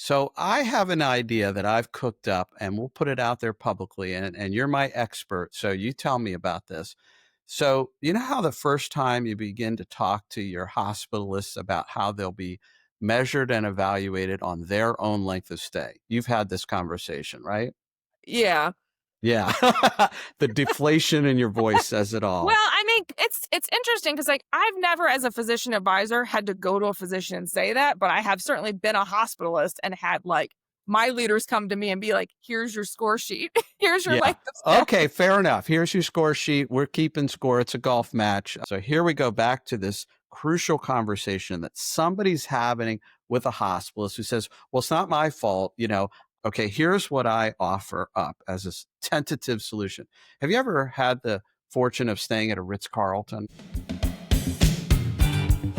So I have an idea that I've cooked up and we'll put it out there publicly and you're my expert. So you tell me about this. So you know how the first time you begin to talk to your hospitalists about how they'll be measured and evaluated on their own length of stay. You've had this conversation, right? Yeah. Yeah. The deflation in your voice says it Well, all. I mean, it's interesting because I've never, as a physician advisor, had to go to a physician and say that, but I have certainly been a hospitalist and had my leaders come to me and be like, "Here's your score sheet. Here's your Yeah. length of stay." Okay, fair enough. Here's your score sheet. We're keeping score. It's a golf match. So here we go back to this crucial conversation that somebody's having with a hospitalist who says, well, it's not my fault. Okay, here's what I offer up as a tentative solution. Have you ever had the fortune of staying at a Ritz-Carlton?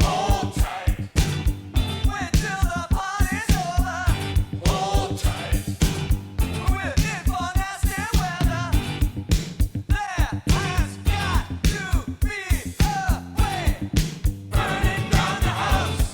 Hold tight. Wait till the party's over. Hold tight. We're in for nasty weather. There has got to be a way. Burning down the house.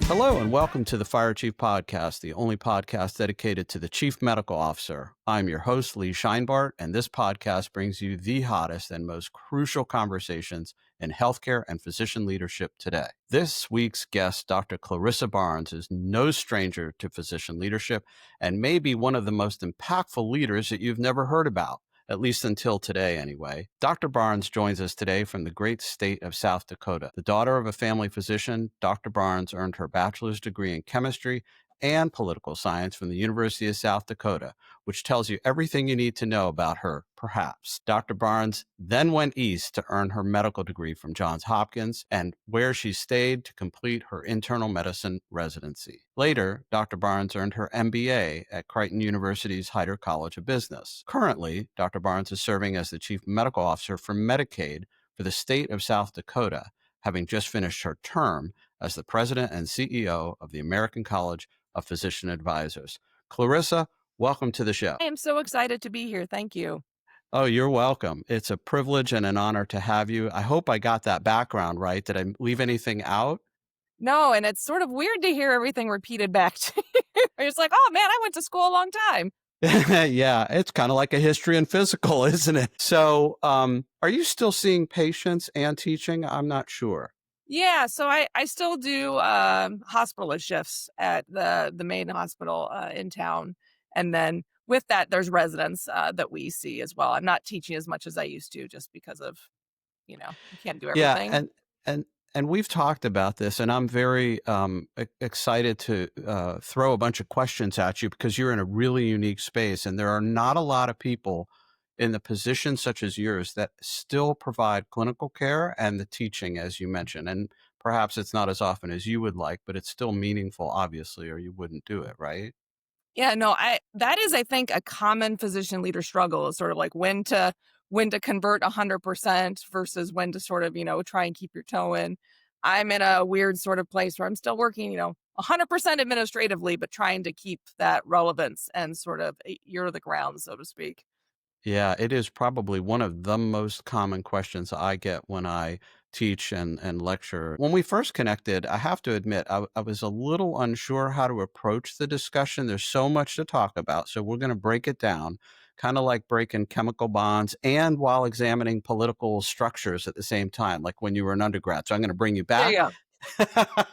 Hello and welcome to the Fire Chief Podcast, the only podcast dedicated to the Chief Medical Officer. I'm your host, Lee Scheinbart, and this podcast brings you the hottest and most crucial conversations in healthcare and physician leadership today. This week's guest, Dr. Clarissa Barnes, is no stranger to physician leadership and may be one of the most impactful leaders that you've never heard about, at least until today anyway. Dr. Barnes joins us today from the great state of South Dakota. The daughter of a family physician, Dr. Barnes earned her bachelor's degree in chemistry and political science from the University of South Dakota, which tells you everything you need to know about her, perhaps. Dr. Barnes then went east to earn her medical degree from Johns Hopkins, and where she stayed to complete her internal medicine residency. Later, Dr. Barnes earned her MBA at Creighton University's Heider College of Business. Currently, Dr. Barnes is serving as the Chief Medical Officer for Medicaid for the state of South Dakota, having just finished her term as the President and CEO of the American College of Physician Advisors. Clarissa, welcome to the show. I am so excited to be here. Thank you. Oh, you're welcome. It's a privilege and an honor to have you. I hope I got that background right. Did I leave anything out? No, and it's sort of weird to hear everything repeated back to you. It's like, oh man, I went to school a long time. Yeah, it's kind of like a history and physical, isn't it? So are you still seeing patients and teaching? I'm not sure. Yeah, so I still do hospitalist shifts at the main hospital in town, and then with that, there's residents that we see as well. I'm not teaching as much as I used to, just because of you can't do everything. Yeah, and we've talked about this, and I'm very excited to throw a bunch of questions at you because you're in a really unique space, and there are not a lot of people in the position such as yours that still provide clinical care and the teaching, as you mentioned. And perhaps it's not as often as you would like, but it's still meaningful, obviously, or you wouldn't do it, right? Yeah, no, that is, I think, a common physician leader struggle, is sort of like when to convert 100% versus when to sort of, try and keep your toe in. I'm in a weird sort of place where I'm still working, 100% administratively, but trying to keep that relevance and sort of ear to the ground, so to speak. Yeah, it is probably one of the most common questions I get when I teach and lecture. When we first connected, I have to admit, I was a little unsure how to approach the discussion. There's so much to talk about. So we're going to break it down, kind of like breaking chemical bonds and while examining political structures at the same time, like when you were an undergrad. So I'm going to bring you There back. you go.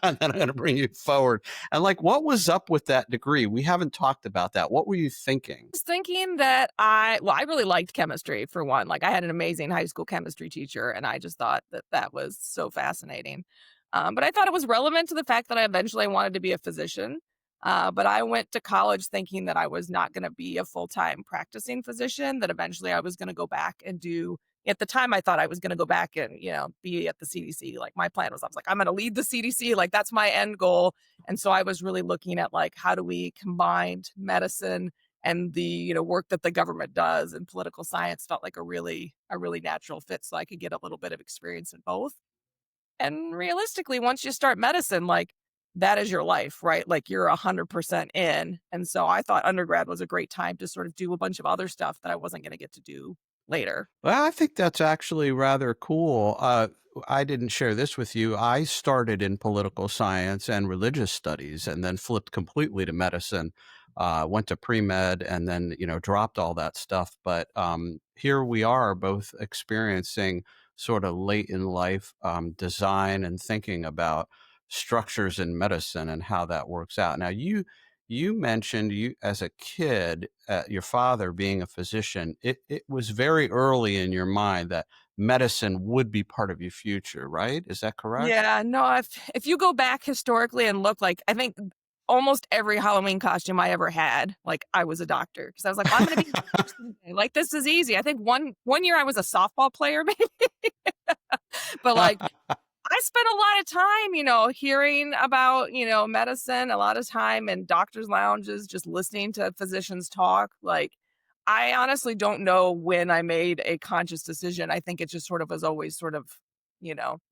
And then I'm going to bring you forward. And what was up with that degree? We haven't talked about that. What were you thinking? Was thinking that I really liked chemistry, for one. Like, I had an amazing high school chemistry teacher, and I just thought that was so fascinating. But I thought it was relevant to the fact that I eventually wanted to be a physician. But I went to college thinking that I was not going to be a full-time practicing physician, that eventually I was going to go back and do. At the time, I thought I was going to go back and, be at the CDC. Like, my plan was, I was like, I'm going to lead the CDC. Like, that's my end goal. And so I was really looking at, like, how do we combine medicine and the, work that the government does, and political science felt like a really natural fit. So I could get a little bit of experience in both. And realistically, once you start medicine, like, that is your life, right? Like, you're 100% in. And so I thought undergrad was a great time to sort of do a bunch of other stuff that I wasn't going to get to do later. Well, I think that's actually rather cool. I didn't share this with you. I started in political science and religious studies and then flipped completely to medicine. Went to pre-med and then, dropped all that stuff. But here we are both experiencing sort of late in life design and thinking about structures in medicine and how that works out. Now, you mentioned you as a kid, your father being a physician. It was very early in your mind that medicine would be part of your future, right? Is that correct? Yeah, no, if you go back historically and look, like, I think almost every Halloween costume I ever had, like, I was a doctor because I was like, "Well, I'm gonna be a doctor someday. Like, this is easy." I think one year I was a softball player maybe, but, like, I spent a lot of time, hearing about, medicine, a lot of time in doctors' lounges, just listening to physicians talk. Like, I honestly don't know when I made a conscious decision. I think it just sort of was always sort of,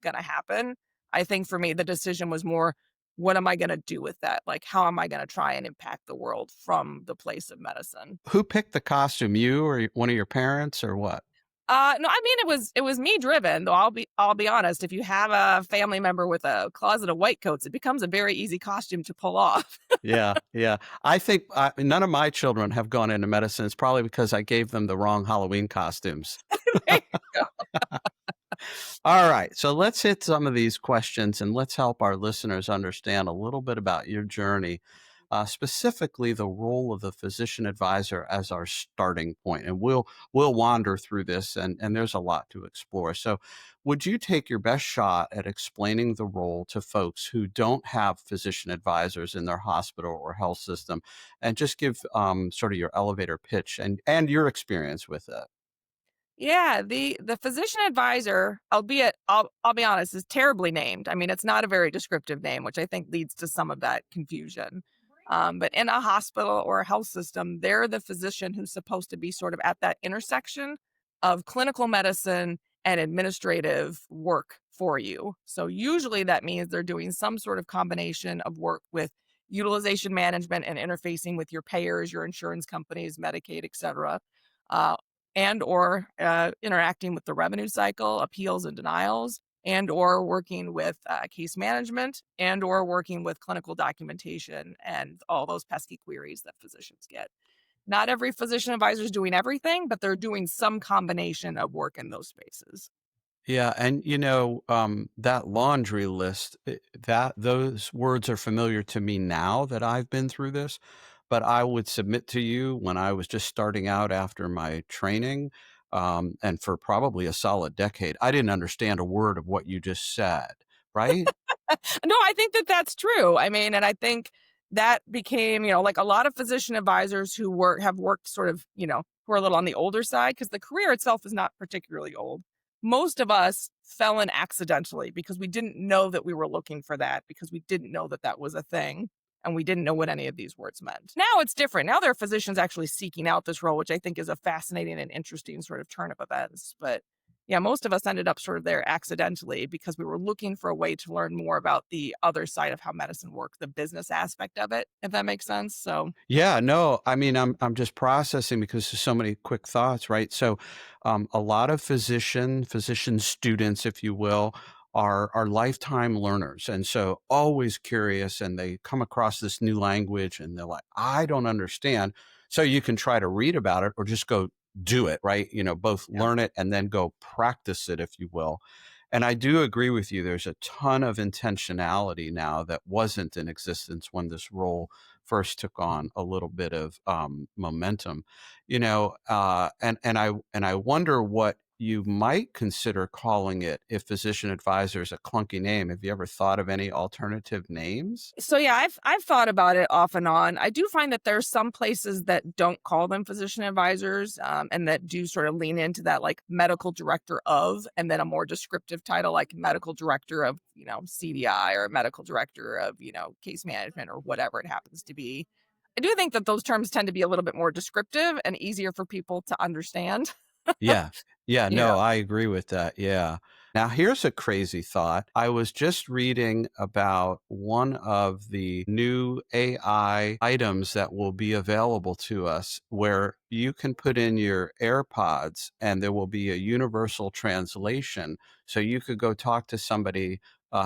gonna happen. I think for me, the decision was more, what am I gonna do with that? Like, how am I gonna try and impact the world from the place of medicine? Who picked the costume? You or one of your parents or what? No, I mean it was me driven, though I'll be honest, if you have a family member with a closet of white coats, it becomes a very easy costume to pull off. Yeah, yeah. I think none of my children have gone into medicine. It's probably because I gave them the wrong Halloween costumes. All right. So let's hit some of these questions and let's help our listeners understand a little bit about your journey, specifically the role of the physician advisor as our starting point. And we'll wander through this and there's a lot to explore. So would you take your best shot at explaining the role to folks who don't have physician advisors in their hospital or health system and just give sort of your elevator pitch and your experience with it? Yeah, the physician advisor, albeit I'll be honest, is terribly named. I mean, it's not a very descriptive name, which I think leads to some of that confusion. But in a hospital or a health system, they're the physician who's supposed to be sort of at that intersection of clinical medicine and administrative work for you. So usually that means they're doing some sort of combination of work with utilization management and interfacing with your payers, your insurance companies, Medicaid, et cetera. Uh, and or interacting with the revenue cycle, appeals and denials, and or working with case management, and or working with clinical documentation and all those pesky queries that physicians get. Not every physician advisor is doing everything, but they're doing some combination of work in those spaces. Yeah, and that laundry list, that those words are familiar to me now that I've been through this, but I would submit to you when I was just starting out after my training, and for probably a solid decade, I didn't understand a word of what you just said, right? No, I think that that's true. I mean, and I think that became, like a lot of physician advisors who have worked sort of, who are a little on the older side, because the career itself is not particularly old. Most of us fell in accidentally because we didn't know that we were looking for that, because we didn't know that that was a thing. And we didn't know what any of these words meant. Now it's different. Now there are physicians actually seeking out this role, which I think is a fascinating and interesting sort of turn of events. But yeah, most of us ended up sort of there accidentally because we were looking for a way to learn more about the other side of how medicine works, the business aspect of it, if that makes sense. So Yeah, no, I mean, I'm just processing because there's so many quick thoughts, right? So, a lot of physician students, if you will, are lifetime learners, and so always curious, and they come across this new language, and they're like, I don't understand. So you can try to read about it or just go do it, right? Both yeah. learn it and then go practice it, if you will. And I do agree with you. There's a ton of intentionality now that wasn't in existence when this role first took on a little bit of momentum, and I wonder what you might consider calling it if physician advisor is a clunky name. Have you ever thought of any alternative names? So yeah, I've thought about it off and on. I do find that there's some places that don't call them physician advisors, and that do sort of lean into that, like medical director of, and then a more descriptive title like medical director of, CDI, or medical director of, case management, or whatever it happens to be. I do think that those terms tend to be a little bit more descriptive and easier for people to understand. Yeah. Yeah. You know, No, I agree with that. Yeah. Now, here's a crazy thought. I was just reading about one of the new AI items that will be available to us where you can put in your AirPods and there will be a universal translation. So you could go talk to somebody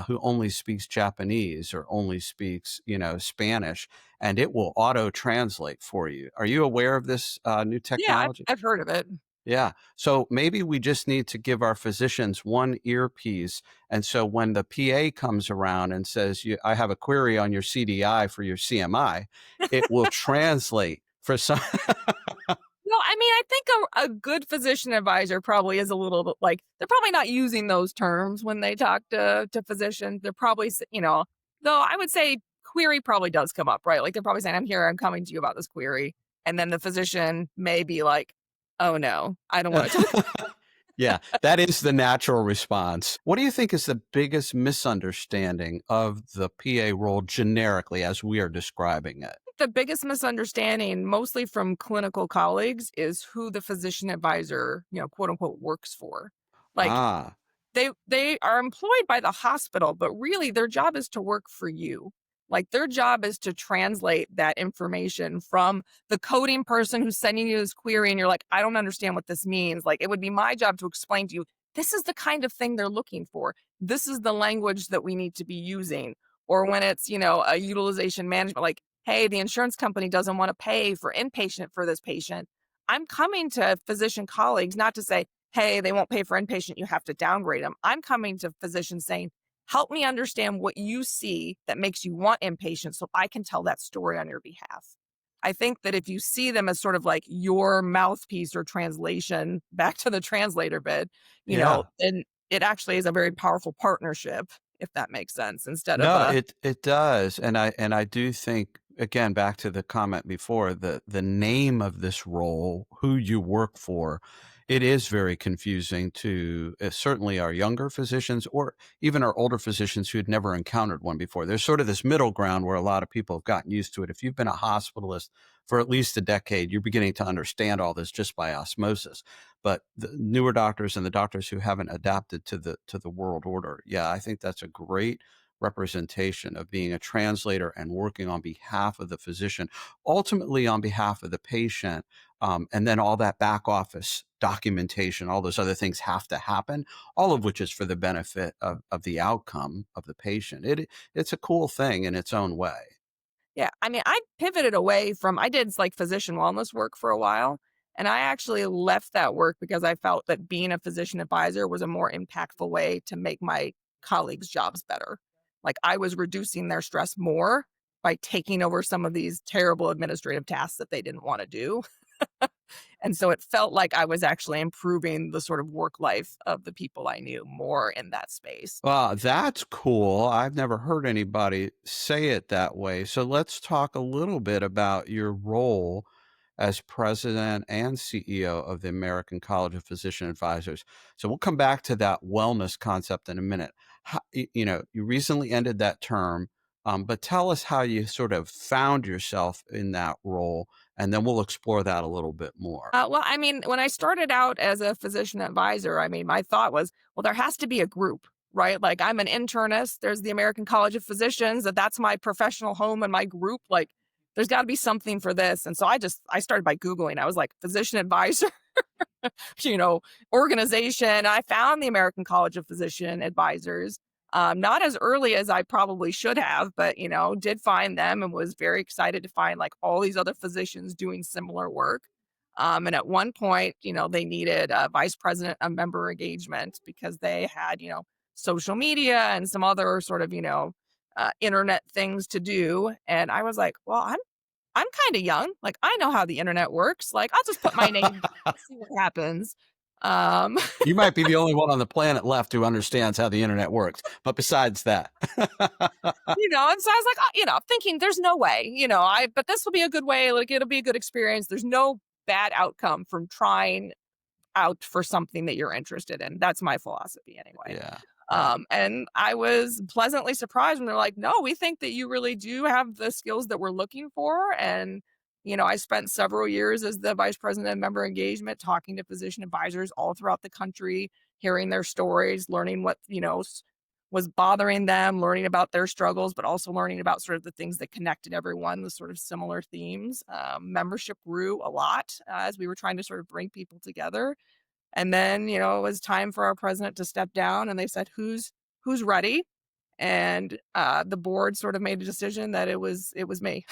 who only speaks Japanese or only speaks, Spanish, and it will auto translate for you. Are you aware of this new Yeah, technology? I've heard of it. Yeah. So maybe we just need to give our physicians one earpiece. And so when the PA comes around and says, I have a query on your CDI for your CMI, it will translate for some. No, I mean, I think a good physician advisor probably is a little bit like they're probably not using those terms when they talk to physicians. They're probably, though I would say query probably does come up, right? Like they're probably saying, I'm coming to you about this query. And then the physician may be like, oh no, I don't want to talk. Yeah, that is the natural response. What do you think is the biggest misunderstanding of the PA role generically as we are describing it? The biggest misunderstanding, mostly from clinical colleagues, is who the physician advisor, quote unquote, works for. Like Ah, they are employed by the hospital, but really their job is to work for you. Like their job is to translate that information from the coding person who's sending you this query and you're like, I don't understand what this means. Like it would be my job to explain to you, this is the kind of thing they're looking for. This is the language that we need to be using. Or when it's, a utilization management, like, hey, the insurance company doesn't want to pay for inpatient for this patient. I'm coming to physician colleagues not to say, hey, they won't pay for inpatient, you have to downgrade them. I'm coming to physicians saying, help me understand what you see that makes you want inpatient so I can tell that story on your behalf. I think that if you see them as sort of like your mouthpiece or translation back to the translator bit, yeah. then it actually is a very powerful partnership, if that makes sense, instead of No, a, it does. And I do think again back to the comment before, the name of this role, who you work for, it is very confusing to certainly our younger physicians or even our older physicians who had never encountered one before. There's sort of this middle ground where a lot of people have gotten used to it. If you've been a hospitalist for at least a decade, you're beginning to understand all this just by osmosis. But the newer doctors and the doctors who haven't adapted to the world order, yeah, I think that's a great representation of being a translator and working on behalf of the physician, ultimately on behalf of the patient. And then all that back office documentation, all those other things have to happen, all of which is for the benefit of the outcome of the patient. It's a cool thing in its own way. yeah. I mean, I pivoted away from, I did like physician wellness work for a while. And I actually left that work because I felt that being a physician advisor was a more impactful way to make my colleagues' jobs better. Like I was reducing their stress more by taking over some of these terrible administrative tasks that they didn't want to do. And so it felt like I was actually improving the sort of work life of the people I knew more in that space. Well, that's cool. I've never heard anybody say it that way. So let's talk a little bit about your role as president and CEO of the American College of Physician Advisors. So we'll come back to that wellness concept in a minute. You recently ended that term, but tell us how you sort of found yourself in that role, and then we'll explore that a little bit more. Well, I mean, when I started out as a physician advisor, I mean, my thought was, well, there has to be a group, right? Like I'm an internist. There's the American College of Physicians. That's my professional home and my group. Like there's got to be something for this. And so I started by Googling. I was like, physician advisor, organization. I found the American College of Physician Advisors. Not as early as I probably should have, but did find them and was very excited to find like all these other physicians doing similar work. And at one point, they needed a vice president of member engagement because they had, social media and some other sort of, internet things to do. And I was like, well, I'm kind of young. Like I know how the internet works. Like I'll just put my name, see what happens. Um, You might be the only one on the planet left who understands how the internet works. But besides that, and so I was like, thinking there's no way, but this will be a good way. Like it'll be a good experience. There's no bad outcome from trying out for something that you're interested in. That's my philosophy anyway. yeah, yeah. And I was pleasantly surprised when they're like, no, we think that you really do have the skills that we're looking for. And, I spent several years as the vice president of member engagement, talking to physician advisors all throughout the country, hearing their stories, learning what, was bothering them, learning about their struggles, but also learning about sort of the things that connected everyone, the sort of similar themes. Membership grew a lot as we were trying to sort of bring people together. And then, it was time for our president to step down, and they said, "Who's ready?" And the board sort of made a decision that it was me.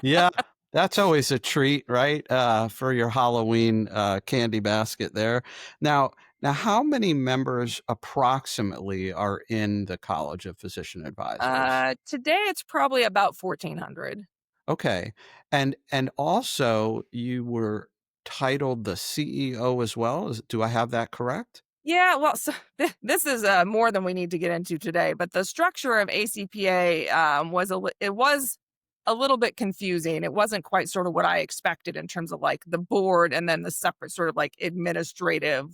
Yeah, that's always a treat, right? For your Halloween candy basket there. Now, now, how many members approximately are in the College of Physician Advisors? Today it's probably about 1,400. Okay, and also you were titled the CEO as well. Do I have that correct? Yeah, well, so this is more than we need to get into today, but the structure of ACPA it was a little bit confusing. It wasn't quite sort of what I expected in terms of like the board and then the separate sort of like administrative,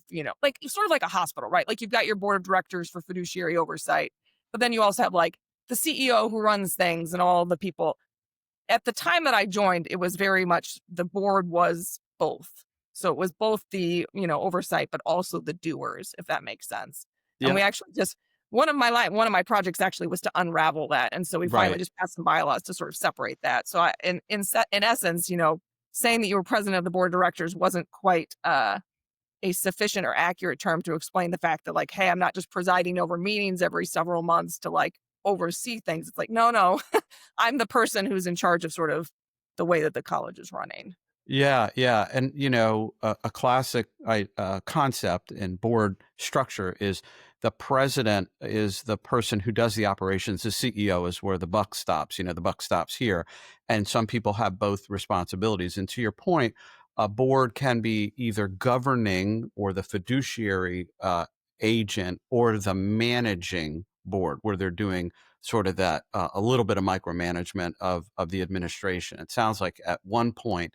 like sort of like a hospital, right? Like you've got your board of directors for fiduciary oversight, but then you also have like the CEO who runs things and all the people. At the time that I joined, it was very much the board was both. So it was both the, oversight, but also the doers, if that makes sense. And Yeah, we actually just one of my projects actually was to unravel that. And so we finally right. just passed some bylaws to sort of separate that. So in essence, saying that you were president of the board of directors wasn't quite a sufficient or accurate term to explain the fact that like, hey, I'm not just presiding over meetings every several months to like oversee things. It's like, no, I'm the person who's in charge of sort of the way that the college is running. Yeah, yeah, and a classic concept in board structure is the president is the person who does the operations. The CEO is where the buck stops. The buck stops here, and some people have both responsibilities. And to your point, a board can be either governing or the fiduciary agent or the managing board, where they're doing sort of that a little bit of micromanagement of the administration. It sounds like at one point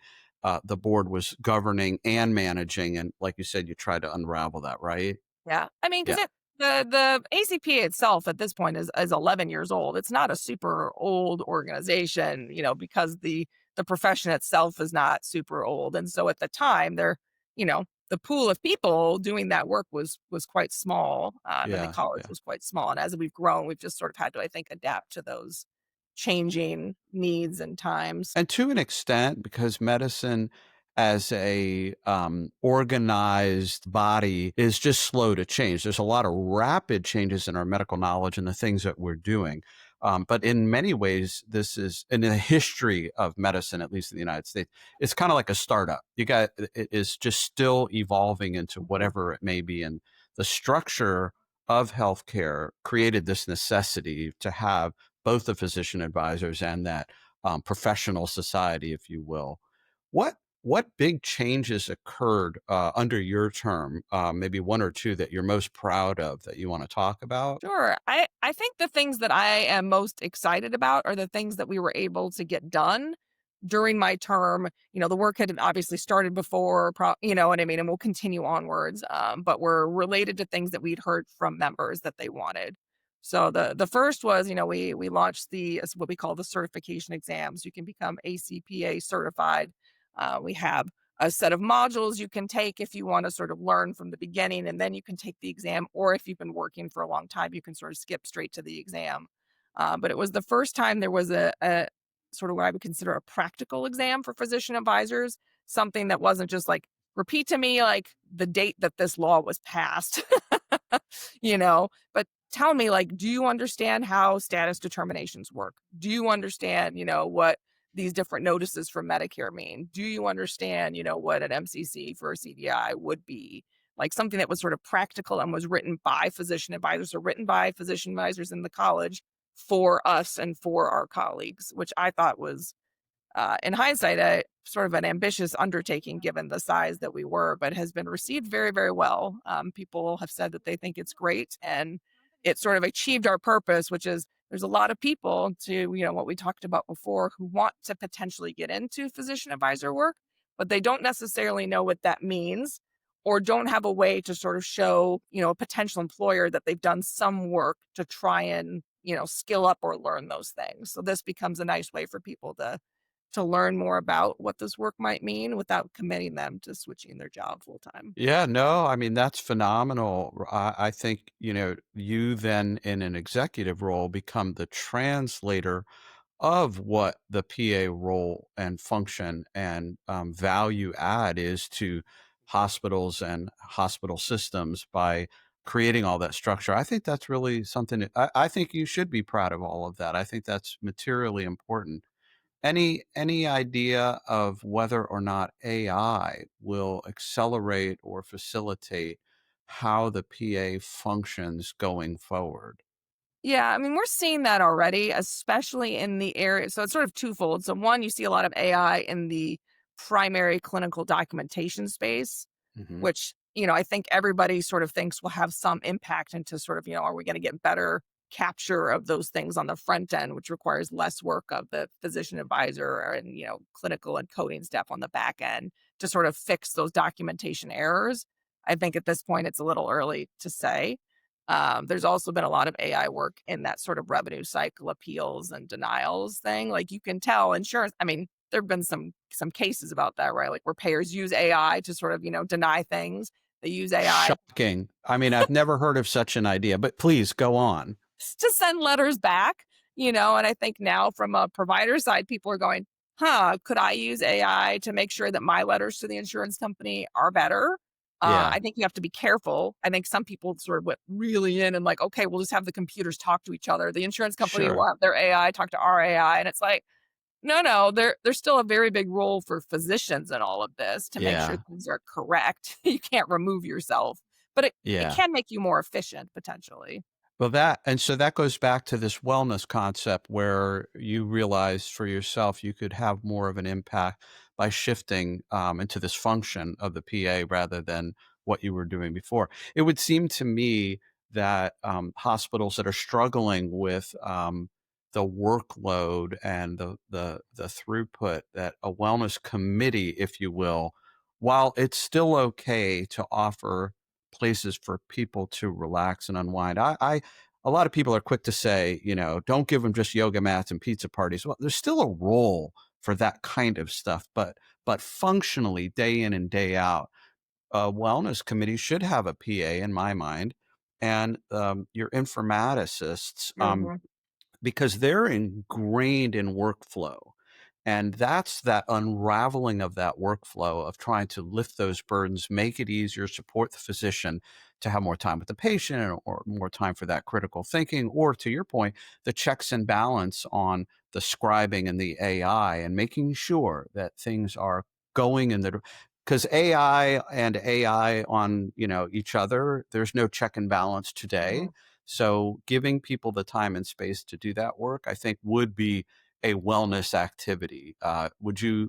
the board was governing and managing. And like you said, you try to unravel that, right? Yeah. I mean, Yeah. because the ACPA itself at this point is 11 years old. It's not a super old organization, because the profession itself is not super old. And so at the time, the pool of people doing that work was quite small, and the Yeah. college Yeah. was quite small. And as we've grown, we've just sort of had to, I think, adapt to those changing needs and times. And to an extent, because medicine as a organized body is just slow to change. There's a lot of rapid changes in our medical knowledge and the things that we're doing. But in many ways, this is in the history of medicine, at least in the United States, it's kind of like a startup. It is just still evolving into whatever it may be. And the structure of healthcare created this necessity to have both the physician advisors and that professional society, if you will. What big changes occurred under your term? Maybe one or two that you're most proud of that you want to talk about? Sure. I think the things that I am most excited about are the things that we were able to get done during my term. The work had obviously started before, you know what I mean, and we'll continue onwards. But were related to things that we'd heard from members that they wanted. So the first was, we launched what we call the certification exams. You can become ACPA certified. We have a set of modules you can take if you want to sort of learn from the beginning, and then you can take the exam. Or if you've been working for a long time, you can sort of skip straight to the exam. But it was the first time there was a sort of what I would consider a practical exam for physician advisors, something that wasn't just like repeat to me like the date that this law was passed, but tell me, like, do you understand how status determinations work? Do you understand, what these different notices from Medicare mean? Do you understand, what an MCC for a CDI would be? Like something that was sort of practical and was written by physician advisors or written by physician advisors in the college for us and for our colleagues, which I thought was, in hindsight, a sort of an ambitious undertaking given the size that we were, but has been received very, very well. People have said that they think it's great, and it sort of achieved our purpose, which is there's a lot of people to, what we talked about before, who want to potentially get into physician advisor work, but they don't necessarily know what that means or don't have a way to sort of show, a potential employer that they've done some work to try and, skill up or learn those things. So this becomes a nice way for people to to learn more about what this work might mean without committing them to switching their job full time. Yeah, no, I mean, that's phenomenal. I think, you then in an executive role become the translator of what the PA role and function and value add is to hospitals and hospital systems by creating all that structure. I think that's really something I think you should be proud of all of that. I think that's materially important. Any idea of whether or not AI will accelerate or facilitate how the PA functions going forward? Yeah, I mean, we're seeing that already, especially in the area. So it's sort of twofold. So, one, you see a lot of AI in the primary clinical documentation space, Mhm. which, I think everybody sort of thinks will have some impact into sort of, are we going to get better capture of those things on the front end, which requires less work of the physician advisor and, clinical and coding staff on the back end to sort of fix those documentation errors. I think at this point, it's a little early to say. There's also been a lot of AI work in that sort of revenue cycle appeals and denials thing. Like you can tell insurance. I mean, there have been some cases about that, right? Like where payers use AI to sort of deny things. They use AI Shocking. I mean, I've never heard of such an idea, but please go on. to send letters back. And I think now from a provider side, people are going, could I use AI to make sure that my letters to the insurance company are better? Yeah, I think you have to be careful. I think some people sort of went really in and like, okay, we'll just have the computers talk to each other. The insurance company sure. will have their AI talk to our AI. And it's like, no, there's still a very big role for physicians in all of this to make sure Yeah, things are correct. You can't remove yourself, but it yeah. can make you more efficient potentially. Well, so that goes back to this wellness concept where you realize for yourself you could have more of an impact by shifting into this function of the PA rather than what you were doing before. It would seem to me that hospitals that are struggling with the workload and the throughput, that a wellness committee, if you will, while it's still okay to offer places for people to relax and unwind. A lot of people are quick to say, don't give them just yoga mats and pizza parties. Well, there's still a role for that kind of stuff, but functionally, day in and day out, a wellness committee should have a PA in my mind, and your informaticists. Because they're ingrained in workflow. And that's that unraveling of that workflow of trying to lift those burdens, make it easier, support the physician to have more time with the patient or more time for that critical thinking, or to your point, the checks and balance on the scribing and the AI and making sure that things are going in the because AI on each other, there's no check and balance today. Mhm. So giving people the time and space to do that work, I think would be a wellness activity. What do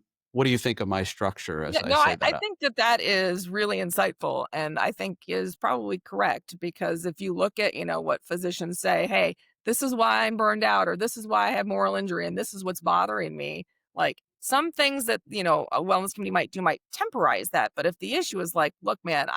you think of my structure as Yeah, I no, say I that? think that that is really insightful and I think is probably correct because if you look at, what physicians say, hey, this is why I'm burned out or this is why I have moral injury and this is what's bothering me. Like some things that, a wellness committee might do might temporize that. But if the issue is like, look, man,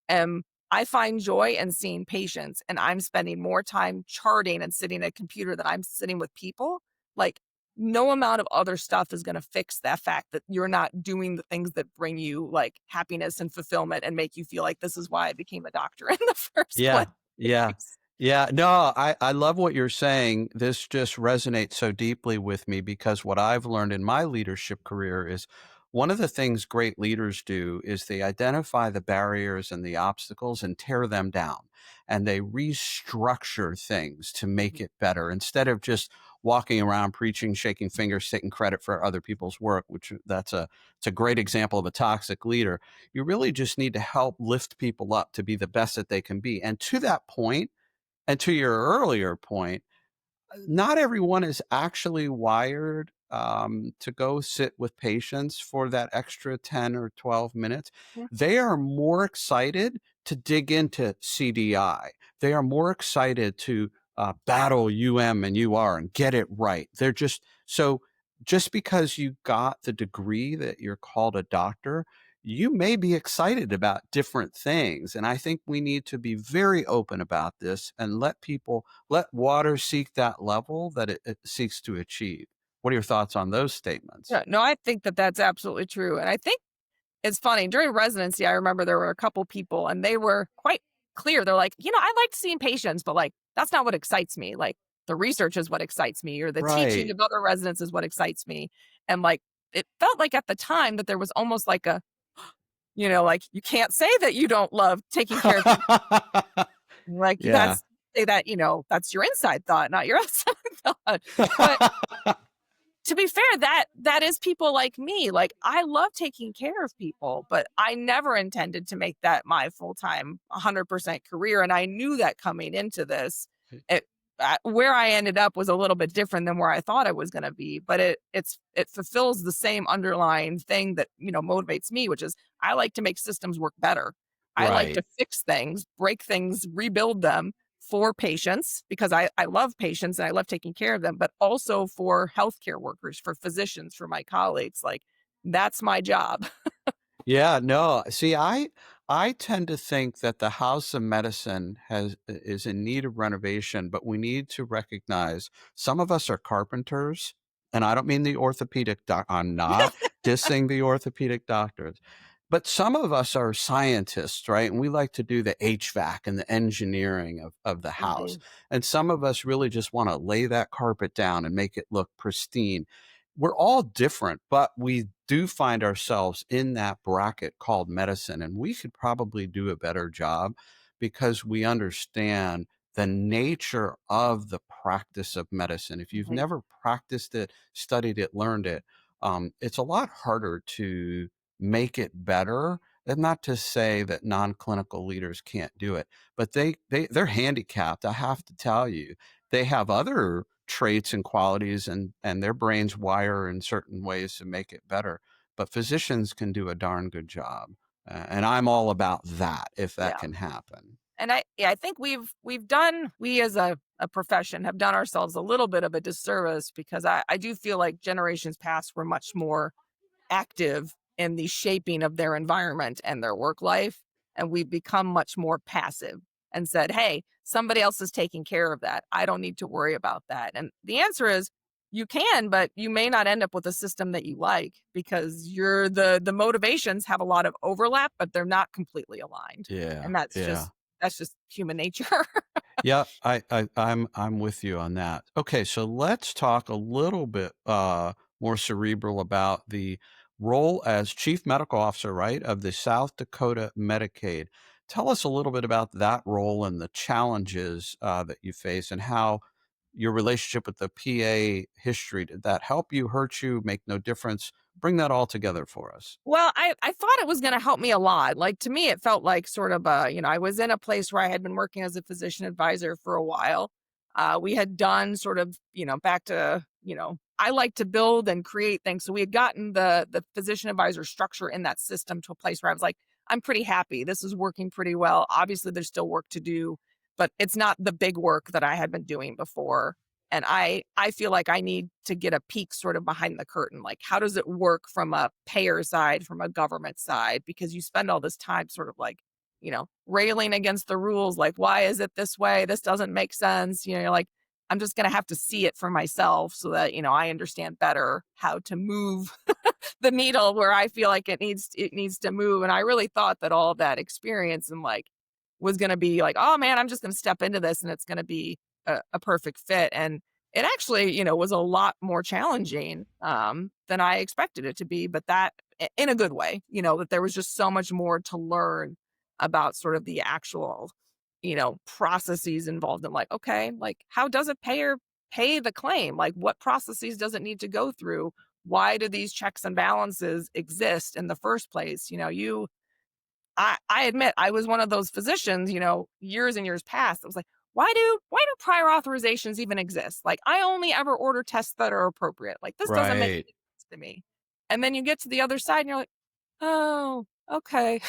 am I find joy in seeing patients and I'm spending more time charting and sitting at a computer than I'm sitting with people, like no amount of other stuff is going to fix that fact that you're not doing the things that bring you like happiness and fulfillment and make you feel like this is why I became a doctor in the first place. Yeah, yeah, yeah. No, I love what you're saying. This just resonates so deeply with me because what I've learned in my leadership career is one of the things great leaders do is they identify the barriers and the obstacles and tear them down. And they restructure things to make Mhm. it better instead of just walking around preaching, shaking fingers, taking credit for other people's work, which it's a great example of a toxic leader. You really just need to help lift people up to be the best that they can be. And to that point, and to your earlier point, not everyone is actually wired to go sit with patients for that extra 10 or 12 minutes. Yeah. They are more excited to dig into CDI. They are more excited to battle and UR and get it right. They're just because you got the degree that you're called a doctor, you may be excited about different things. And I think we need to be very open about this and let water seek that level that it seeks to achieve. What are your thoughts on those statements? Yeah, no, I think that that's absolutely true. And I think it's funny during residency, I remember there were a couple people and they were quite clear. They're like, I like seeing patients, but like, that's not what excites me. Like the research is what excites me, or the teaching Right. of other residents is what excites me. And like, it felt like at the time that there was almost like a, like you can't say that you don't love taking care of people. Like you got Yeah. to say that, that's your inside thought, not your outside thought. But to be fair, that is people like me. Like I love taking care of people, but I never intended to make that my full-time 100% career. And I knew that coming into this. Where I ended up was a little bit different than where I thought I was going to be, but it fulfills the same underlying thing that, motivates me, which is I like to make systems work better. I like Right. to fix things, break things, rebuild them for patients, because I love patients and I love taking care of them, but also for healthcare workers, for physicians, for my colleagues. Like that's my job. Yeah, no. See, I tend to think that the House of Medicine is in need of renovation, but we need to recognize some of us are carpenters, and I don't mean the orthopedic I'm not dissing the orthopedic doctors, but some of us are scientists, right? And we like to do the HVAC and the engineering of the house. Mhm. And some of us really just want to lay that carpet down and make it look pristine. We're all different, but we do find ourselves in that bracket called medicine. And we could probably do a better job because we understand the nature of the practice of medicine. If you've Right. never practiced it, studied it, learned it, it's a lot harder to make it better. And not to say that non-clinical leaders can't do it, but they're handicapped. I have to tell you, they have other traits and qualities, and their brains wire in certain ways to make it better. But physicians can do a darn good job. And I'm all about that if that Yeah. can happen. And I think we as a profession have done ourselves a little bit of a disservice, because I do feel like generations past were much more active in the shaping of their environment and their work life. And we've become much more passive and said, hey, somebody else is taking care of that. I don't need to worry about that. And the answer is you can, but you may not end up with a system that you like, because the motivations have a lot of overlap, but they're not completely aligned. Yeah, And that's yeah. just human nature. Yeah, I'm with you on that. Okay, so let's talk a little bit more cerebral about the role as chief medical officer, right, of the South Dakota Medicaid. Tell us a little bit about that role and the challenges that you face, and how your relationship with the PA history, did that help you, hurt you, make no difference? Bring that all together for us. Well, I thought it was going to help me a lot. Like to me, it felt like sort of I was in a place where I had been working as a physician advisor for a while. We had done sort of, back to, I like to build and create things. So we had gotten the physician advisor structure in that system to a place where I was like, I'm pretty happy. This is working pretty well. Obviously, there's still work to do, but it's not the big work that I had been doing before. And I feel like I need to get a peek sort of behind the curtain. Like, how does it work from a payer side, from a government side? Because you spend all this time sort of like, railing against the rules. Like, why is it this way? This doesn't make sense. You're like, I'm just going to have to see it for myself so that, I understand better how to move the needle where I feel like it needs to move. And I really thought that all of that experience and like was going to be like, oh man, I'm just going to step into this and it's going to be a perfect fit. And it actually, was a lot more challenging than I expected it to be, but that in a good way, that there was just so much more to learn about sort of the actual, processes involved in like, okay, like how does a payer pay the claim? Like what processes does it need to go through? Why do these checks and balances exist in the first place? I admit I was one of those physicians, years and years past. I was like, why do prior authorizations even exist? Like I only ever order tests that are appropriate. Like this doesn't make any Right. sense to me. And then you get to the other side and you're like, oh, okay.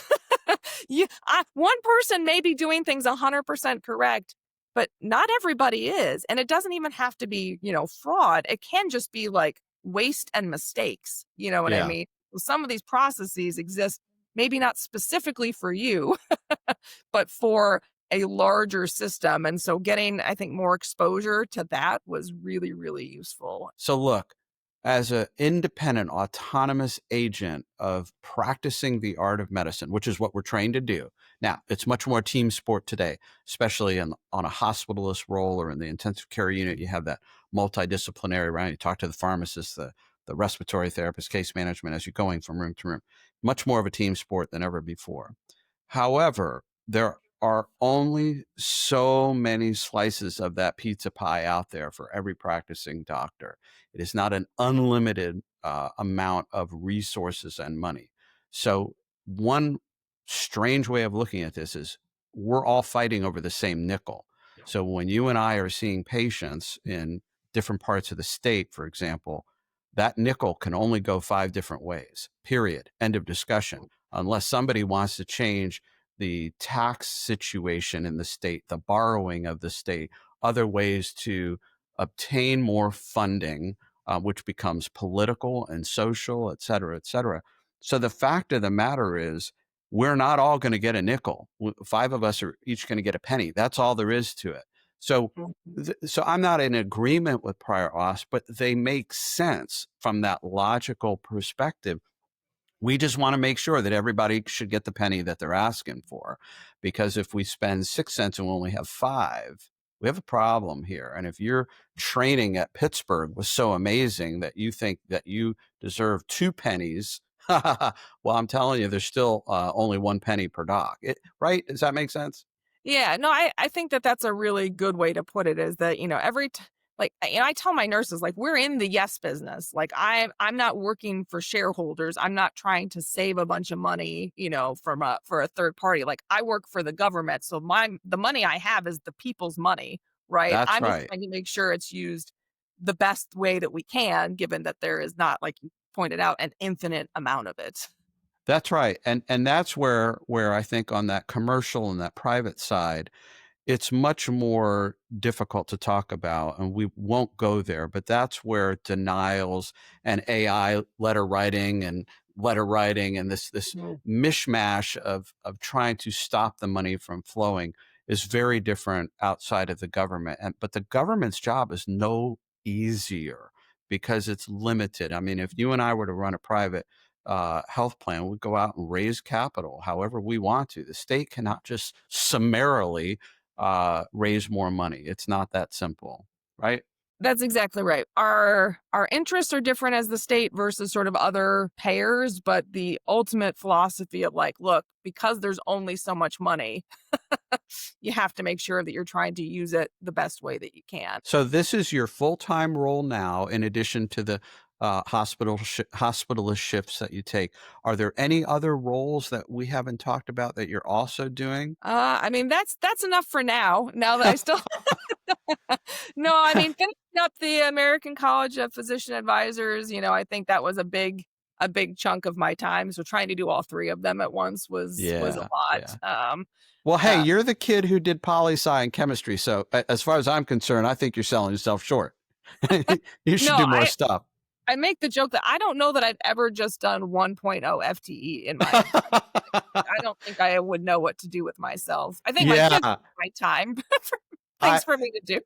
One person may be doing things 100% correct, but not everybody is. And it doesn't even have to be, fraud. It can just be like waste and mistakes. You know what I Yeah. mean? Well, some of these processes exist maybe not specifically for you, but for a larger system. And so getting, I think, more exposure to that was really, really useful. So look, as an independent, autonomous agent of practicing the art of medicine, which is what we're trained to do. Now, it's much more team sport today, especially on a hospitalist role or in the intensive care unit. You have that multidisciplinary, right? You talk to the pharmacist, the respiratory therapist, case management as you're going from room to room. Much more of a team sport than ever before. However, there are only so many slices of that pizza pie out there for every practicing doctor. It is not an unlimited amount of resources and money. So, one strange way of looking at this is we're all fighting over the same nickel. So, when you and I are seeing patients in different parts of the state, for example, that nickel can only go 5 different ways, period. End of discussion. Unless somebody wants to change the tax situation in the state, the borrowing of the state, other ways to obtain more funding, which becomes political and social, et cetera, et cetera. So the fact of the matter is, we're not all going to get a nickel. 5 of us are each going to get a penny. That's all there is to it. So, so I'm not in agreement with prior auths, but they make sense from that logical perspective. We just want to make sure that everybody should get the penny that they're asking for, because if we spend 6 cents and we only have 5, we have a problem here. And if your training at Pittsburgh was so amazing that you think that you deserve 2 pennies, well, I'm telling you, there's still only 1 penny per doc. Right? Does that make sense? Yeah, no, I think that that's a really good way to put it, is that, I tell my nurses, like, we're in the yes business. Like, I'm not working for shareholders. I'm not trying to save a bunch of money, for a third party. Like, I work for the government. So the money I have is the people's money, right? That's I'm just right. trying to make sure it's used the best way that we can, given that there is not, like you pointed out, an infinite amount of it. That's right. And that's where I think on that commercial and that private side, it's much more difficult to talk about, and we won't go there, but that's where denials and AI letter writing and this Mhm. mishmash of trying to stop the money from flowing is very different outside of the government. But the government's job is no easier because it's limited. I mean, if you and I were to run a private health plan, we'd go out and raise capital however we want to. The state cannot just summarily raise more money. It's not that simple, right? That's exactly right. Our interests are different as the state versus sort of other payers, but the ultimate philosophy of, like, look, because there's only so much money, you have to make sure that you're trying to use it the best way that you can. So this is your full-time role now, in addition to the hospitalist shifts that you take. Are there any other roles that we haven't talked about that you're also doing? I mean, that's enough for now. Now that I still No, I mean, finishing up the American College of Physician Advisors, I think that was a big chunk of my time. So trying to do all 3 of them at once was a Yeah, lot. yeah. Well, hey, Uh, you're the kid who did poli-sci and chemistry. So as far as I'm concerned, I think you're selling yourself short. You should no, do more stuff. I make the joke that I don't know that I've ever just done 1.0 FTE in my entire life. I don't think I would know what to do with myself. I think my kids Yeah. are my time for I things for me to do.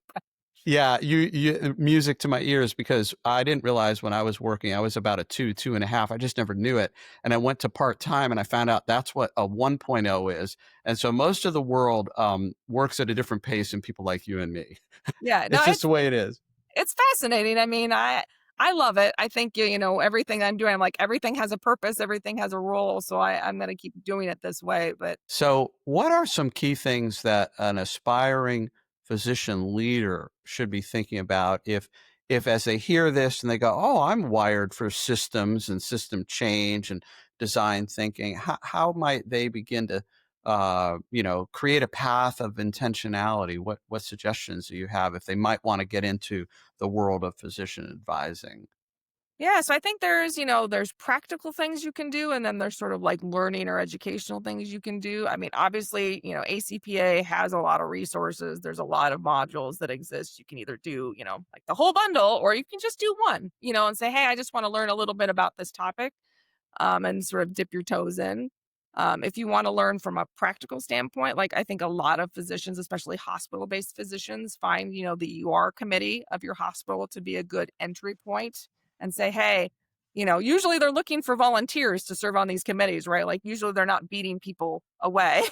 Yeah, you music to my ears, because I didn't realize when I was working, I was about a 2.5. I just never knew it. And I went to part-time and I found out that's what a 1.0 is. And so most of the world works at a different pace than people like you and me. Yeah, no, It's just the way it is. it's fascinating. I mean, I love it. I think, everything I'm doing, I'm like, everything has a purpose, everything has a role. So I'm going to keep doing it this way. But So, what are some key things that an aspiring physician leader should be thinking about if as they hear this and they go, "Oh, I'm wired for systems and system change and design thinking." How might they begin to create a path of intentionality? What suggestions do you have if they might want to get into the world of physician advising? yeah, so I think there's practical things you can do, and then there's sort of like learning or educational things you can do. I mean, obviously, ACPA has a lot of resources. There's a lot of modules that exist. You can either do, like the whole bundle, or you can just do one, and say, hey, I just want to learn a little bit about this topic, and sort of dip your toes in. If you want to learn from a practical standpoint, like, I think a lot of physicians, especially hospital-based physicians, find, the UR committee of your hospital to be a good entry point. and say, hey, usually they're looking for volunteers to serve on these committees, right? Like usually they're not beating people away.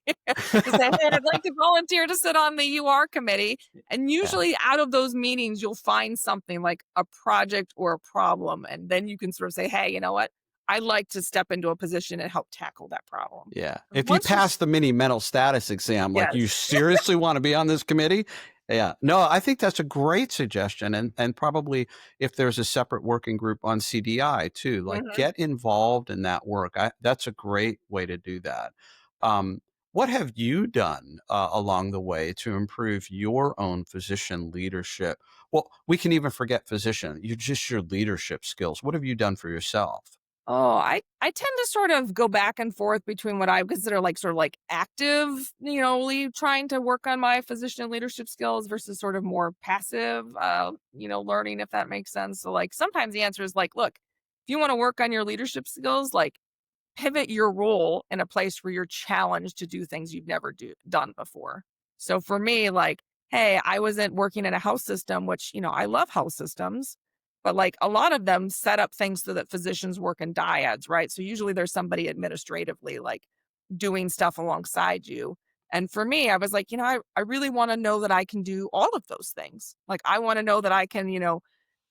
To say, hey, I'd like to volunteer to sit on the UR committee. And usually out of those meetings, you'll find something like a project or a problem. And then you can sort of say, hey, you know what? I'd like to step into a position and help tackle that problem. Yeah. And If you once pass the mini mental status exam, like you yes. seriously want to be on this committee? Yeah. No, I think that's a great suggestion. And probably if there's a separate working group on CDI too, like Mhm. get involved in that work. That's a great way to do that. Um, what have you done along the way to improve your own physician leadership? Well, we can even forget physician. Your leadership skills. What have you done for yourself? Oh, I tend to sort of go back and forth between what I consider like sort of like active, trying to work on my physician and leadership skills versus sort of more passive, learning, if that makes sense. So like sometimes the answer is like, look, if you want to work on your leadership skills, like pivot your role in a place where you're challenged to do things you've never done before. So for me, like, hey, I wasn't working in a health system, which, I love health systems, but like a lot of them set up things so that physicians work in dyads, right? So usually there's somebody administratively like doing stuff alongside you. And for me, I was like, I really want to know that I can do all of those things. Like I want to know that I can,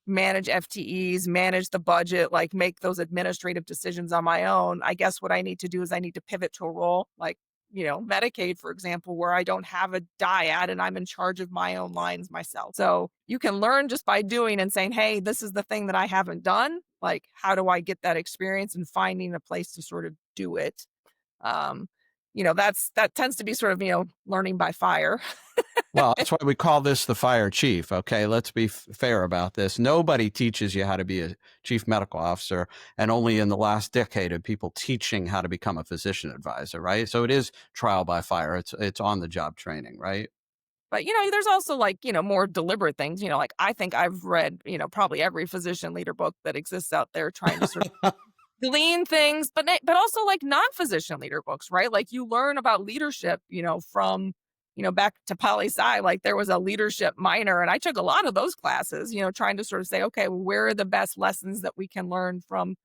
manage FTEs, manage the budget, like make those administrative decisions on my own. I guess what I need to do is I need to pivot to a role like, Medicaid, for example, where I don't have a dyad and I'm in charge of my own lines myself. So you can learn just by doing and saying, hey, this is the thing that I haven't done. Like, how do I get that experience and finding a place to sort of do it? Um, that tends to be sort of, learning by fire. Well, that's why we call this the fire chief. Okay, let's be fair about this. Nobody teaches you how to be a chief medical officer, and only in the last decade are people teaching how to become a physician advisor, right? So it is trial by fire. It's on the job training, right? But, there's also like, more deliberate things, like I think I've read, probably every physician leader book that exists out there trying to sort of glean things, but also like non-physician leader books, right? Like you learn about leadership, from, back to poli sci, like there was a leadership minor and I took a lot of those classes, trying to sort of say, okay, well, where are the best lessons that we can learn from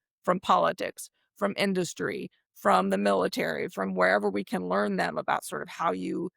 politics, from industry, from the military, from wherever we can learn them about sort of how you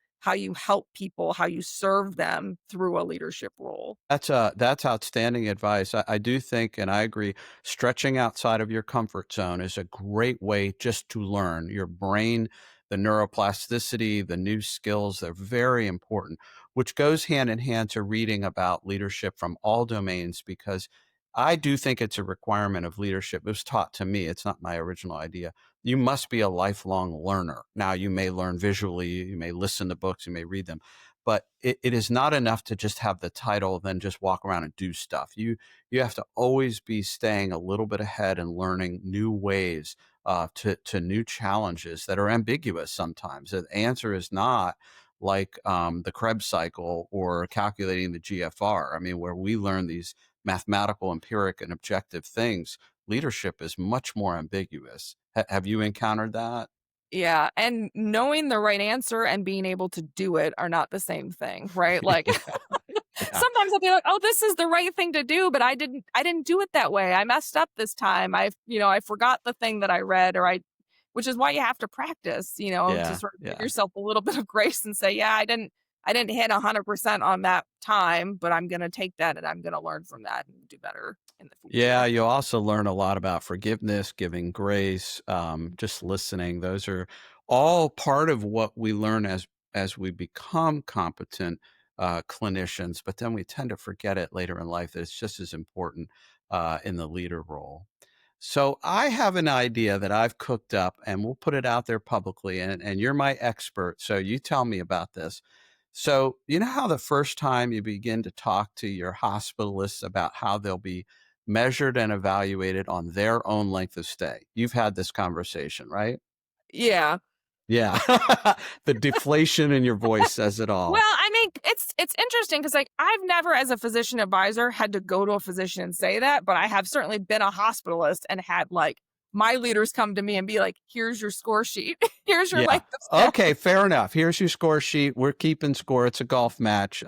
help people, how you serve them through a leadership role. That's outstanding advice. I do think, and I agree, stretching outside of your comfort zone is a great way just to learn. Your brain, the neuroplasticity, the new skills, they're very important, which goes hand in hand to reading about leadership from all domains, because I do think it's a requirement of leadership. It was taught to me. It's not my original idea. You must be a lifelong learner. Now, you may learn visually, you may listen to books, you may read them, but it is not enough to just have the title, then just walk around and do stuff. You have to always be staying a little bit ahead and learning new ways to new challenges that are ambiguous sometimes. The answer is not like the Krebs cycle or calculating the GFR. I mean, where we learn these mathematical, empiric, and objective things, leadership is much more ambiguous. Have you encountered that? Yeah, and knowing the right answer and being able to do it are not the same thing, right? Like Yeah. sometimes I'll be like, "Oh, this is the right thing to do," but I didn't do it that way. I messed up this time. I forgot the thing that I read which is why you have to practice, to Yeah. sort of give Yeah. yourself a little bit of grace and say, "Yeah, I didn't hit 100% on that time, but I'm going to take that and I'm going to learn from that and do better in the Yeah, future." you also learn a lot about forgiveness, giving grace, just listening. Those are all part of what we learn as we become competent clinicians. But then we tend to forget it later in life that it's just as important in the leader role. So I have an idea that I've cooked up, and we'll put it out there publicly. And you're my expert, so you tell me about this. So, you know how the first time you begin to talk to your hospitalists about how they'll be measured and evaluated on their own length of stay? You've had this conversation, right? Yeah. Yeah. The deflation in your voice says it Well, all. I mean, it's interesting because like I've never, as a physician advisor, had to go to a physician and say that, but I have certainly been a hospitalist and had like my leaders come to me and be like, here's your score sheet. Here's your Yeah. length of stay. Okay, fair enough. Here's your score sheet. We're keeping score. It's a golf match.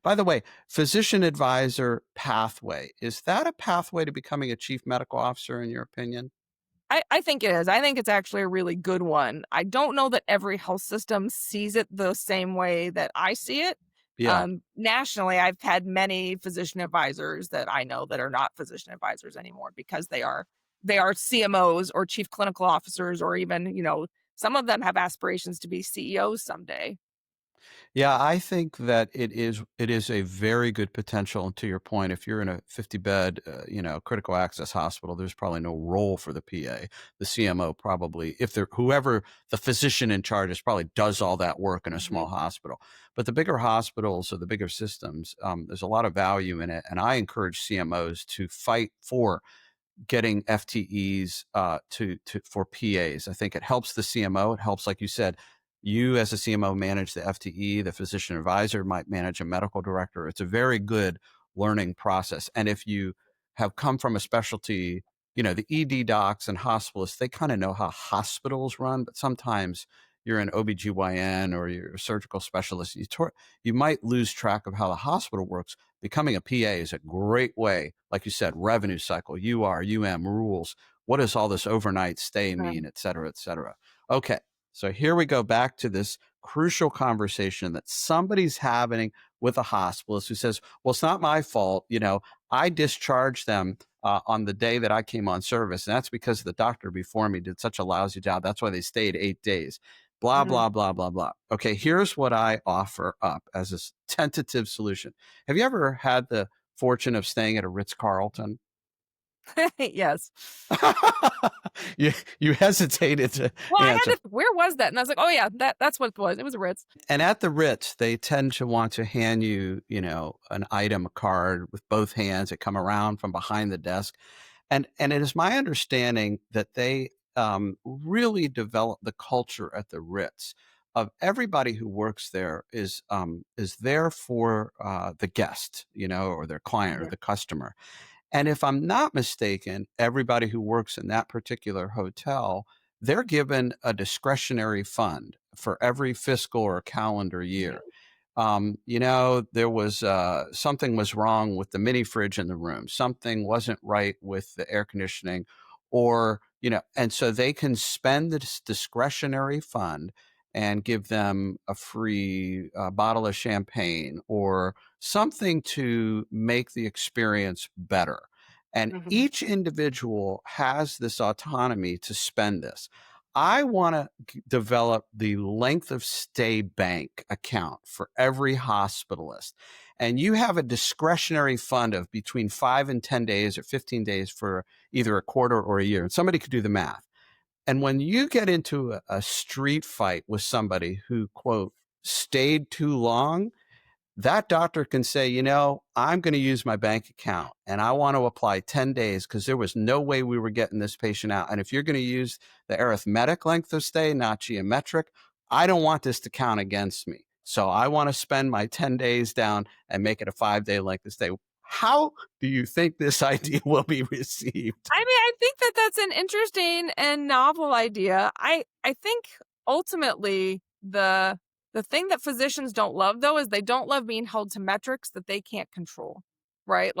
By the way, physician advisor pathway, is that a pathway to becoming a chief medical officer in your opinion? I think it is. I think it's actually a really good one. I don't know that every health system sees it the same way that I see it. Yeah. Nationally, I've had many physician advisors that I know that are not physician advisors anymore because they are CMOs or chief clinical officers, or even, some of them have aspirations to be CEOs someday. Yeah, I think that it is a very good potential. And to your point, if you're in a 50-bed, critical access hospital, there's probably no role for the PA. The CMO probably, if they're whoever the physician in charge is, probably does all that work in a small hospital. But the bigger hospitals or the bigger systems, there's a lot of value in it. And I encourage CMOs to fight for getting FTEs for PAs. I think it helps the CMO. It helps, like you said, you as a CMO manage the FTE. The physician advisor might manage a medical director. It's a very good learning process. And if you have come from a specialty, the ED docs and hospitalists, they kind of know how hospitals run, but sometimes you're an OBGYN or you're a surgical specialist. You might lose track of how the hospital works. Becoming a PA is a great way, like you said, revenue cycle, rules. What does all this overnight stay mean, et cetera, et cetera? Okay, so here we go back to this crucial conversation that somebody's having with a hospitalist who says, well, it's not my fault. I discharged them on the day that I came on service. And that's because the doctor before me did such a lousy job. That's why they stayed 8 days. Blah, blah, blah, blah, blah. Okay, here's what I offer up as a tentative solution. Have you ever had the fortune of staying at a Ritz-Carlton? Yes. You hesitated to Well, answer. where was that? And I was like, oh yeah, that's what it was. It was a Ritz. And at the Ritz, they tend to want to hand you, an item, a card with both hands that come around from behind the desk. And it is my understanding that they really develop the culture at the Ritz of everybody who works there is there for the guest, or their client or the customer. And if I'm not mistaken, everybody who works in that particular hotel, they're given a discretionary fund for every fiscal or calendar year. There was something was wrong with the mini fridge in the room. Something wasn't right with the air conditioning, and so they can spend this discretionary fund and give them a free bottle of champagne or something to make the experience better. And each individual has this autonomy to spend this. I want to develop the length of stay bank account for every hospitalist. And you have a discretionary fund of between 5 and 10 days or 15 days for either a quarter or a year. And somebody could do the math. And when you get into a street fight with somebody who, quote, stayed too long, that doctor can say, I'm going to use my bank account and I want to apply 10 days because there was no way we were getting this patient out. And if you're going to use the arithmetic length of stay, not geometric, I don't want this to count against me. So I want to spend my 10 days down and make it a 5-day length of stay. How do you think this idea will be received? I mean, I think that that's an interesting and novel idea. I think ultimately the thing that physicians don't love, though, is they don't love being held to metrics that they can't control, right?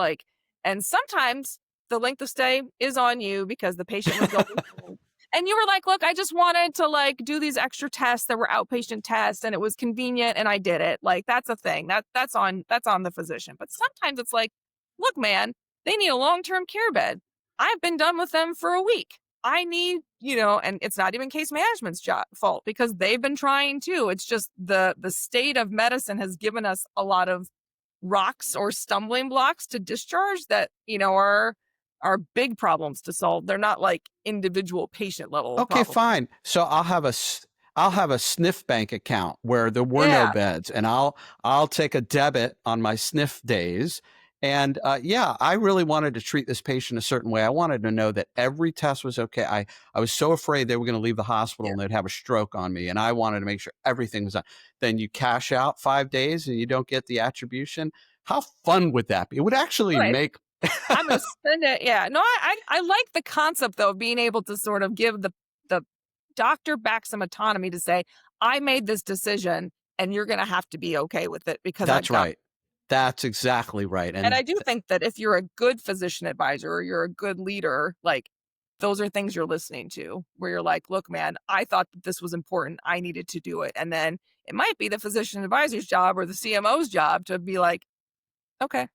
And sometimes the length of stay is on you because the patient was going through. And you were like, look, I just wanted to do these extra tests that were outpatient tests and it was convenient and I did it. That's a thing. That's on the physician. But sometimes it's like, look, man, they need a long-term care bed. I've been done with them for a week. I need, and it's not even case management's fault because they've been trying too. It's just the state of medicine has given us a lot of rocks or stumbling blocks to discharge that, are big problems to solve. They're not like individual patient level. Okay, problems. fine. So I'll have a sniff bank account where there were no beds, and I'll take a debit on my sniff days. And I really wanted to treat this patient a certain way. I wanted to know that every test was okay. I was so afraid they were going to leave the hospital and they'd have a stroke on me. And I wanted to make sure everything was on. Then you cash out 5 days and you don't get the attribution. How fun would that be? It would actually make I'm going to spend it. Yeah. No, I like the concept, though, of being able to sort of give the doctor back some autonomy to say, I made this decision and you're going to have to be okay with it because I've That's got. right. That's exactly right. And I do think that if you're a good physician advisor or you're a good leader, like those are things you're listening to where you're like, look, man, I thought that this was important. I needed to do it. And then it might be the physician advisor's job or the CMO's job to be like, okay,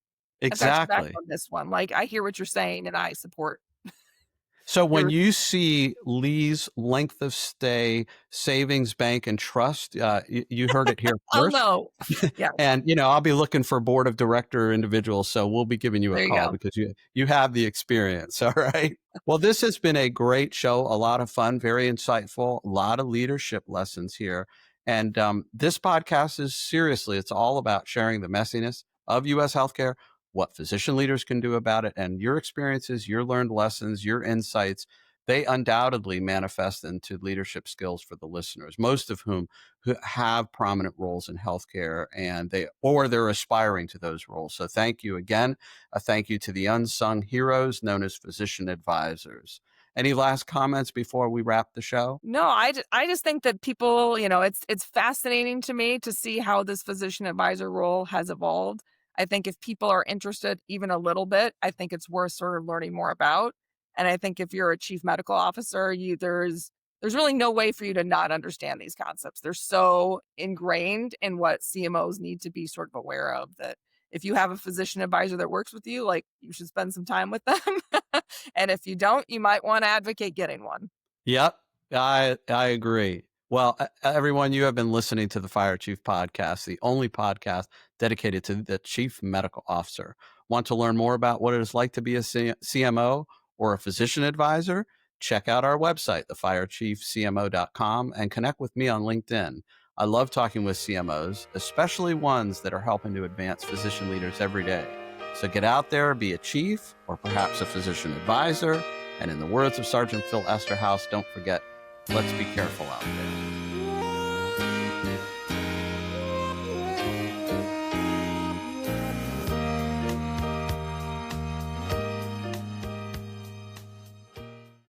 I've got your back exactly. on this one. Like, I hear what you're saying and I support So when your. you see Lee's length of stay, savings, bank, and trust, you heard it here Oh, first. no. Yeah, And, I'll be looking for board of director individuals. So we'll be giving you a there you call go. because you have the experience. All right. Well, this has been a great show, a lot of fun, very insightful, a lot of leadership lessons here. And this podcast is seriously, it's all about sharing the messiness of U.S. healthcare, what physician leaders can do about it, and your experiences, your learned lessons, your insights. They undoubtedly manifest into leadership skills for the listeners, most of whom who have prominent roles in healthcare and they're aspiring to those roles. So thank you again. A thank you to the unsung heroes known as physician advisors. Any last comments before we wrap the show? No, I just think that people, it's fascinating to me to see how this physician advisor role has evolved. I think if people are interested even a little bit, I think it's worth sort of learning more about. And I think if you're a chief medical officer, there's really no way for you to not understand these concepts. They're so ingrained in what CMOs need to be sort of aware of that if you have a physician advisor that works with you, like you should spend some time with them. And if you don't, you might want to advocate getting one. Yep, I agree. Well, everyone, you have been listening to the Fire Chief Podcast, the only podcast dedicated to the Chief Medical Officer. Want to learn more about what it is like to be a CMO or a physician advisor? Check out our website, thefirechiefcmo.com, and connect with me on LinkedIn. I love talking with CMOs, especially ones that are helping to advance physician leaders every day. So get out there, be a chief or perhaps a physician advisor. And in the words of Sergeant Phil Esterhaus, don't forget, let's be careful out there.